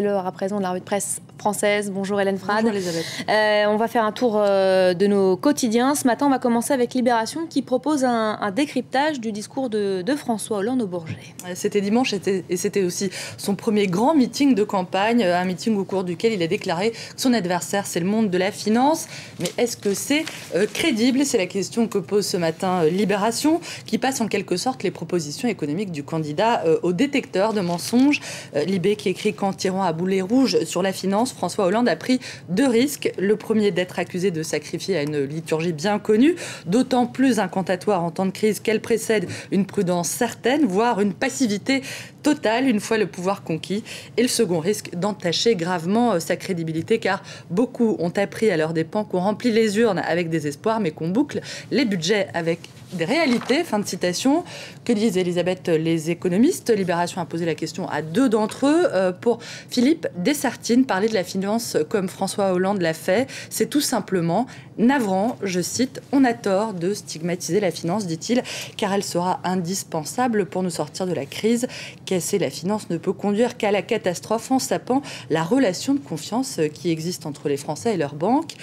l'heure à présent de la revue de presse française. Bonjour Hélène Frade. Bonjour Elisabeth. On va faire un tour de nos quotidiens. Ce matin, on va commencer avec Libération qui propose un décryptage du discours de François Hollande au Bourget. C'était dimanche et c'était aussi son premier grand meeting de campagne, un meeting au cours duquel il a déclaré que son adversaire, c'est le monde de la finance. Mais est-ce que c'est crédible? C'est la question que pose ce matin Libération, qui passe en quelque sorte les propositions économiques du candidat au détecteur de mensonges. Libé qui écrit qu'en tirant à boulet rouge sur la finance, François Hollande a pris 2 risques. Le premier, d'être accusé de sacrifier à une liturgie bien connue, d'autant plus incantatoire en temps de crise qu'elle précède une prudence certaine, voire une passivité totale une fois le pouvoir conquis. Et le second risque, d'entacher gravement sa crédibilité, car beaucoup ont appris à leurs dépens qu'on remplit les urnes avec des espoirs, mais qu'on boucle les budgets avec des réalités. Fin de citation. Que disent, Elisabeth, les économistes? Libération a posé la question à 2 d'entre eux. Pour Philippe Dessertine, parler de la finance comme François Hollande l'a fait, c'est tout simplement navrant. Je cite: « On a tort de stigmatiser la finance, dit-il, car elle sera indispensable pour nous sortir de la crise. Casser la finance ne peut conduire qu'à la catastrophe en sapant la relation de confiance qui existe entre les Français et leurs banques. »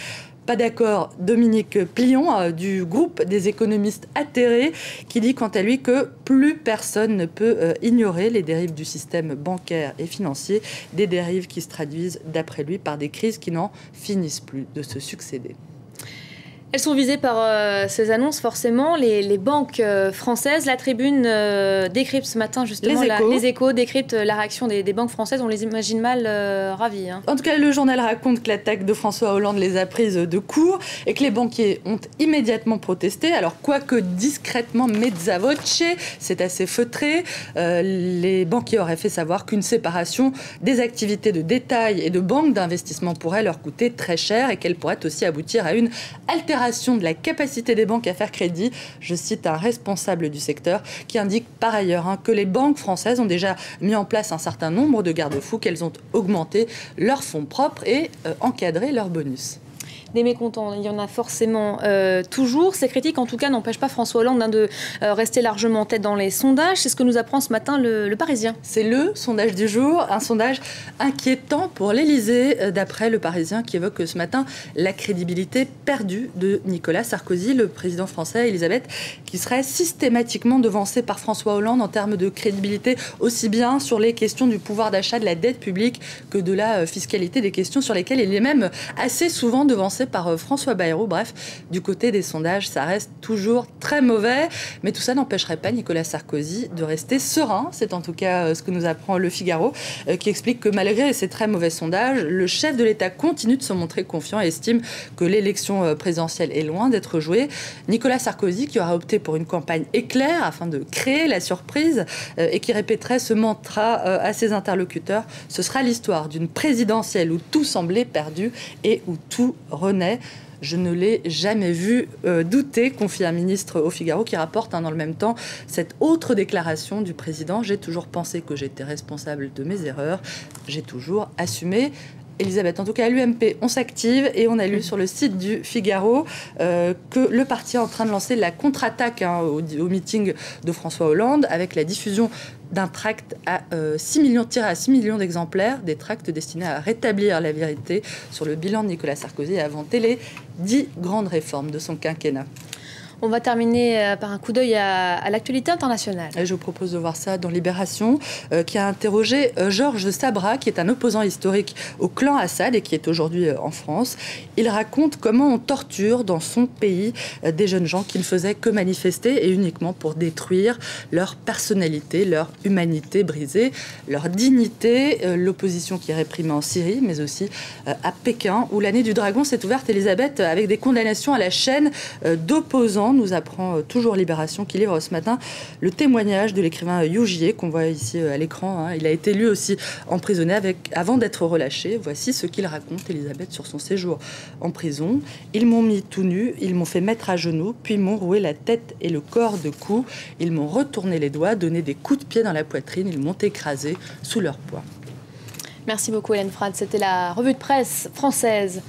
Pas d'accord, Dominique Plion, du groupe des économistes atterrés, qui dit quant à lui que plus personne ne peut ignorer les dérives du système bancaire et financier, des dérives qui se traduisent, d'après lui, par des crises qui n'en finissent plus de se succéder. Elles sont visées par ces annonces, forcément, les banques françaises. La Tribune décrypte ce matin, justement, les Échos décryptent la réaction des banques françaises. On les imagine mal ravis. En tout cas, le journal raconte que l'attaque de François Hollande les a prises de court et que les banquiers ont immédiatement protesté. Alors, quoique discrètement, mezza voce, c'est assez feutré, les banquiers auraient fait savoir qu'une séparation des activités de détail et de banque d'investissement pourrait leur coûter très cher et qu'elle pourrait aussi aboutir à une altération de la capacité des banques à faire crédit. Je cite un responsable du secteur qui indique par ailleurs que les banques françaises ont déjà mis en place un certain nombre de garde-fous, qu'elles ont augmenté leurs fonds propres et encadré leurs bonus. Des mécontents, il y en a forcément toujours. Ces critiques, en tout cas, n'empêchent pas François Hollande de rester largement en tête dans les sondages. C'est ce que nous apprend ce matin le Parisien. C'est le sondage du jour, un sondage inquiétant pour l'Élysée, d'après le Parisien, qui évoque ce matin la crédibilité perdue de Nicolas Sarkozy, le président français, Elisabeth, qui serait systématiquement devancé par François Hollande en termes de crédibilité, aussi bien sur les questions du pouvoir d'achat, de la dette publique, que de la fiscalité, des questions sur lesquelles il est même assez souvent devancé par François Bayrou. Bref, du côté des sondages, ça reste toujours très mauvais, mais tout ça n'empêcherait pas Nicolas Sarkozy de rester serein. C'est en tout cas ce que nous apprend Le Figaro, qui explique que malgré ces très mauvais sondages, le chef de l'État continue de se montrer confiant et estime que l'élection présidentielle est loin d'être jouée. Nicolas Sarkozy, qui aura opté pour une campagne éclair afin de créer la surprise et qui répéterait ce mantra à ses interlocuteurs: ce sera l'histoire d'une présidentielle où tout semblait perdu et où tout renaît. Je ne l'ai jamais vu douter, confie un ministre au Figaro, qui rapporte dans le même temps cette autre déclaration du président: j'ai toujours pensé que j'étais responsable de mes erreurs, j'ai toujours assumé. Elisabeth, en tout cas à l'UMP, on s'active et on a lu sur le site du Figaro que le parti est en train de lancer la contre-attaque au meeting de François Hollande, avec la diffusion d'un tract tiré à 6 millions d'exemplaires, des tracts destinés à rétablir la vérité sur le bilan de Nicolas Sarkozy et à vanter les 10 grandes réformes de son quinquennat. On va terminer par un coup d'œil à l'actualité internationale. Et je vous propose de voir ça dans Libération, qui a interrogé Georges Sabra, qui est un opposant historique au clan Assad et qui est aujourd'hui en France. Il raconte comment on torture dans son pays des jeunes gens qui ne faisaient que manifester, et uniquement pour détruire leur personnalité, leur humanité brisée, leur dignité. L'opposition qui est réprimée en Syrie, mais aussi à Pékin, où l'année du dragon s'est ouverte, Elisabeth, avec des condamnations à la chaîne d'opposants. Nous apprend toujours Libération, qui livre ce matin le témoignage de l'écrivain Yougier, qu'on voit ici à l'écran. Il a été lui aussi emprisonné avant d'être relâché. Voici ce qu'il raconte, Elisabeth, sur son séjour en prison. Ils m'ont mis tout nu, ils m'ont fait mettre à genoux, puis m'ont roué la tête et le corps de coups. Ils m'ont retourné les doigts, donné des coups de pied dans la poitrine, ils m'ont écrasé sous leur poids. Merci beaucoup Hélène Frade, c'était la revue de presse française.